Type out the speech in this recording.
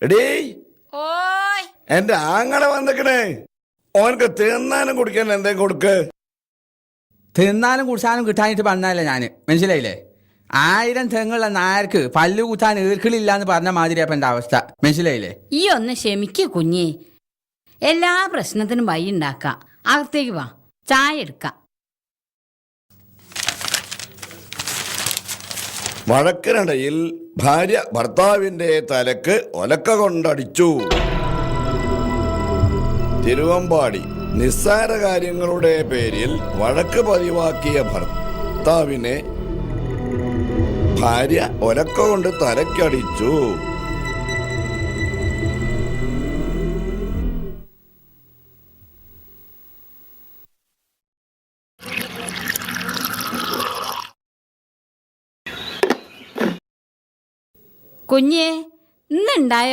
എടീ, ഓയ് എന്റെ ആങ്ങളെ വന്നിക്കണേ. ഓനക്ക് തിന്നാനും കുടിക്കാൻ എന്തെങ്കിലും കൊടുക്ക്. തിന്നാനും കുടിച്ചാനും കിട്ടാനിട്ട് പറഞ്ഞല്ലേ ഞാൻ, മനസ്സിലായില്ലേ? 1000 തെങ്ങുള്ള നായർക്ക് പല്ലു കുത്താൻ ഈർക്കിളില്ല എന്ന് പറഞ്ഞ മാതിരി അപ്പം എൻ്റെ അവസ്ഥ, മനസ്സിലായില്ലേ? ഈ ഒന്ന് ക്ഷമിക്കൂ കുഞ്ഞേ. എല്ലാ പ്രശ്നത്തിനും വഴി ഉണ്ടാക്കാം. അകത്തേക്ക് വാ, ചായ എടുക്കാം. വഴക്കിനിടയിൽ ഭാര്യ ഭർത്താവിന്റെ തലക്ക് ഒലക്ക കൊണ്ടടിച്ചു. തിരുവമ്പാടി നിസ്സാര കാര്യങ്ങളുടെ പേരിൽ വഴക്ക് പതിവാക്കിയ ഭർത്താവിനെ ഭാര്യ ഒലക്ക കൊണ്ട് തലക്കടിച്ചു. കുഞ്ഞേ, ഇന്നുണ്ടായ